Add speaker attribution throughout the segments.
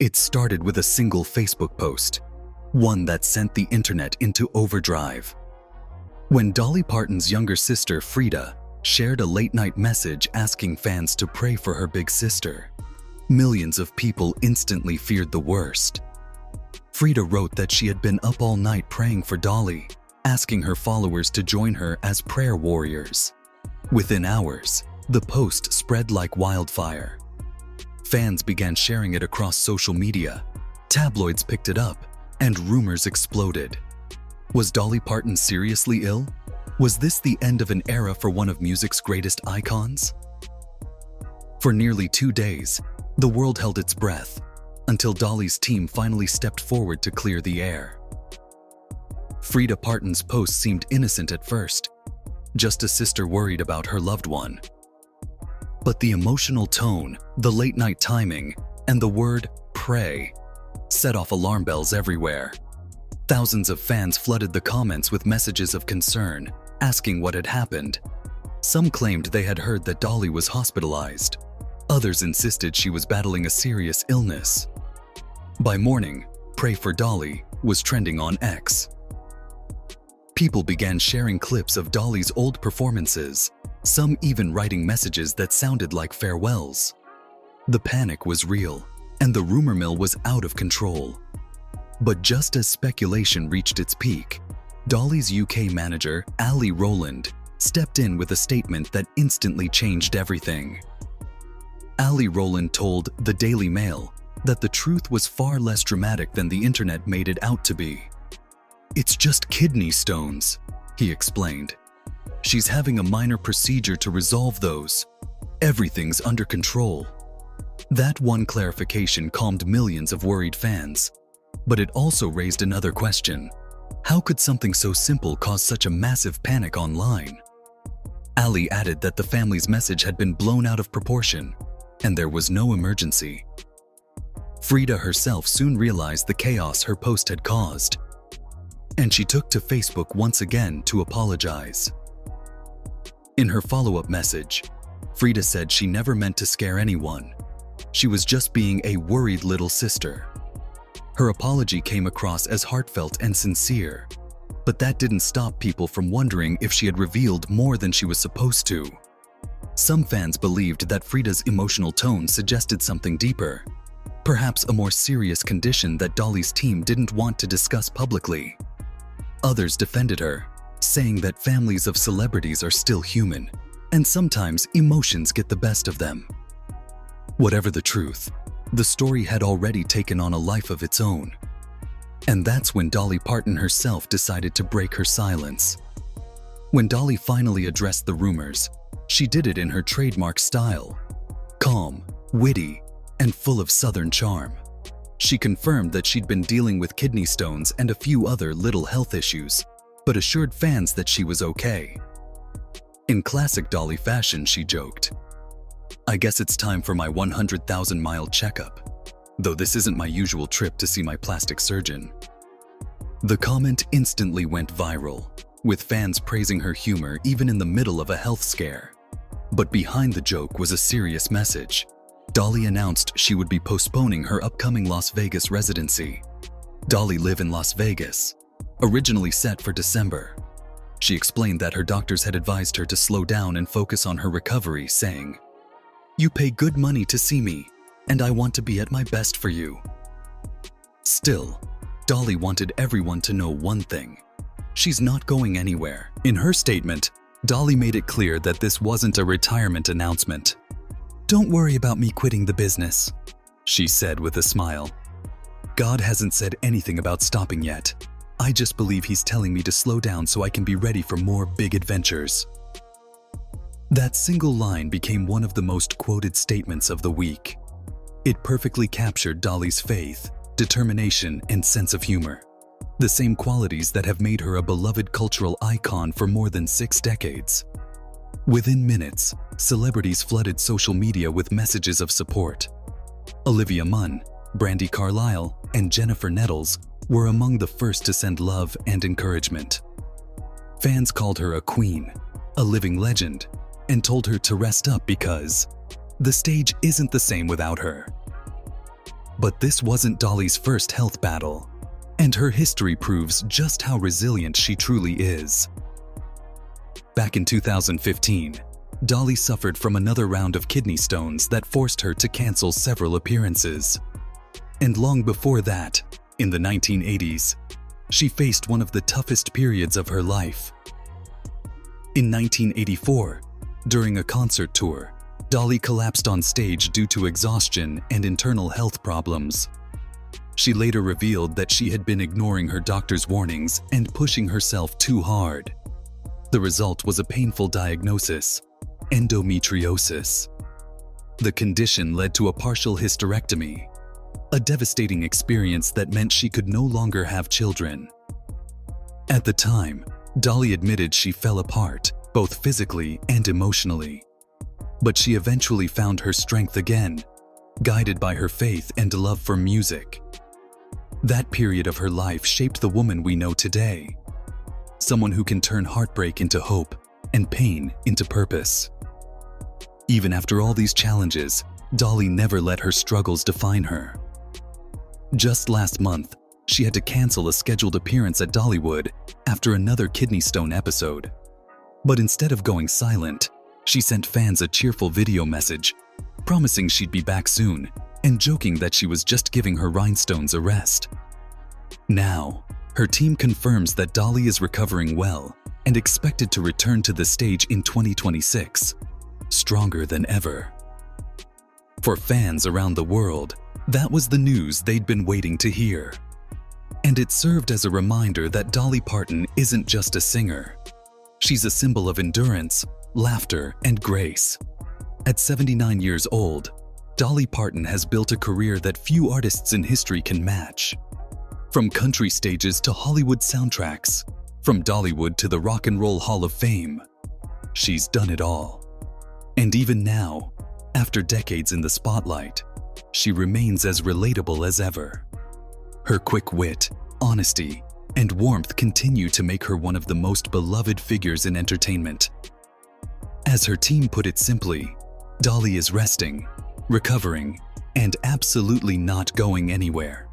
Speaker 1: It started with a single Facebook post, one that sent the internet into overdrive. When Dolly Parton's younger sister, Frida, shared a late-night message asking fans to pray for her big sister, millions of people instantly feared the worst. Frida wrote that she had been up all night praying for Dolly, asking her followers to join her as prayer warriors. Within hours, the post spread like wildfire. Fans began sharing it across social media, tabloids picked it up, and rumors exploded. Was Dolly Parton seriously ill? Was this the end of an era for one of music's greatest icons? For nearly 2 days, the world held its breath, until Dolly's team finally stepped forward to clear the air. Frida Parton's post seemed innocent at first, just a sister worried about her loved one. But the emotional tone, the late-night timing, and the word "pray" set off alarm bells everywhere. Thousands of fans flooded the comments with messages of concern, asking what had happened. Some claimed they had heard that Dolly was hospitalized. Others insisted she was battling a serious illness. By morning, "Pray for Dolly" was trending on X. People began sharing clips of Dolly's old performances, some even writing messages that sounded like farewells. The panic was real, and the rumor mill was out of control. But just as speculation reached its peak, Dolly's UK manager, Ali Rowland, stepped in with a statement that instantly changed everything. Ali Rowland told the Daily Mail that the truth was far less dramatic than the internet made it out to be. "It's just kidney stones," he explained. "She's having a minor procedure to resolve those. Everything's under control." That one clarification calmed millions of worried fans. But it also raised another question. How could something so simple cause such a massive panic online? Ali added that the family's message had been blown out of proportion, and there was no emergency. Frida herself soon realized the chaos her post had caused, and she took to Facebook once again to apologize. In her follow-up message, Frida said she never meant to scare anyone. She was just being a worried little sister. Her apology came across as heartfelt and sincere, but that didn't stop people from wondering if she had revealed more than she was supposed to. Some fans believed that Frida's emotional tone suggested something deeper, perhaps a more serious condition that Dolly's team didn't want to discuss publicly. Others defended her, saying that families of celebrities are still human, and sometimes emotions get the best of them. Whatever the truth, the story had already taken on a life of its own. And that's when Dolly Parton herself decided to break her silence. When Dolly finally addressed the rumors, she did it in her trademark style, calm, witty, and full of Southern charm. She confirmed that she'd been dealing with kidney stones and a few other little health issues, but assured fans that she was okay. In classic Dolly fashion, she joked, "I guess it's time for my 100,000-mile checkup, though this isn't my usual trip to see my plastic surgeon." The comment instantly went viral, with fans praising her humor even in the middle of a health scare. But behind the joke was a serious message. Dolly announced she would be postponing her upcoming Las Vegas residency. Dolly lived in Las Vegas, originally set for December. She explained that her doctors had advised her to slow down and focus on her recovery, saying, "You pay good money to see me, and I want to be at my best for you." Still, Dolly wanted everyone to know one thing. She's not going anywhere. In her statement, Dolly made it clear that this wasn't a retirement announcement. "Don't worry about me quitting the business," she said with a smile. "God hasn't said anything about stopping yet. I just believe He's telling me to slow down so I can be ready for more big adventures." That single line became one of the most quoted statements of the week. It perfectly captured Dolly's faith, determination, and sense of humor, the same qualities that have made her a beloved cultural icon for more than 6 decades. Within minutes, celebrities flooded social media with messages of support. Olivia Munn, Brandi Carlile, and Jennifer Nettles were among the first to send love and encouragement. Fans called her a queen, a living legend, and told her to rest up because the stage isn't the same without her. But this wasn't Dolly's first health battle, and her history proves just how resilient she truly is. Back in 2015, Dolly suffered from another round of kidney stones that forced her to cancel several appearances. And long before that, in the 1980s, she faced one of the toughest periods of her life. In 1984, during a concert tour, Dolly collapsed on stage due to exhaustion and internal health problems. She later revealed that she had been ignoring her doctor's warnings and pushing herself too hard. The result was a painful diagnosis: endometriosis. The condition led to a partial hysterectomy, a devastating experience that meant she could no longer have children. At the time, Dolly admitted she fell apart, both physically and emotionally. But she eventually found her strength again, guided by her faith and love for music. That period of her life shaped the woman we know today, someone who can turn heartbreak into hope and pain into purpose. Even after all these challenges, Dolly never let her struggles define her. Just last month, she had to cancel a scheduled appearance at Dollywood after another kidney stone episode. But instead of going silent, she sent fans a cheerful video message, promising she'd be back soon and joking that she was just giving her rhinestones a rest. Now, her team confirms that Dolly is recovering well and expected to return to the stage in 2026, stronger than ever. For fans around the world, that was the news they'd been waiting to hear. And it served as a reminder that Dolly Parton isn't just a singer. She's a symbol of endurance, laughter, and grace. At 79 years old, Dolly Parton has built a career that few artists in history can match. From country stages to Hollywood soundtracks, from Dollywood to the Rock and Roll Hall of Fame, she's done it all. And even now, after decades in the spotlight, she remains as relatable as ever. Her quick wit, honesty, and warmth continue to make her one of the most beloved figures in entertainment. As her team put it simply, Dolly is resting, recovering, and absolutely not going anywhere.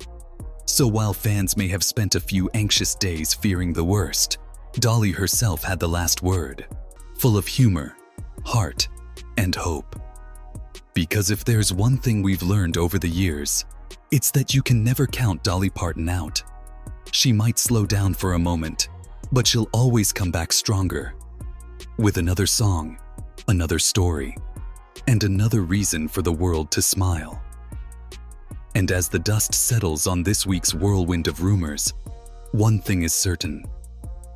Speaker 1: So while fans may have spent a few anxious days fearing the worst, Dolly herself had the last word, full of humor, heart, and hope. Because if there's one thing we've learned over the years, it's that you can never count Dolly Parton out. She might slow down for a moment, but she'll always come back stronger, with another song, another story, and another reason for the world to smile. And as the dust settles on this week's whirlwind of rumors, one thing is certain: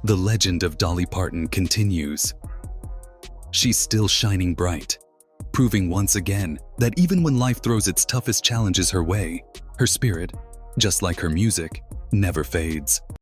Speaker 1: the legend of Dolly Parton continues. She's still shining bright, proving once again that even when life throws its toughest challenges her way, her spirit, just like her music, never fades.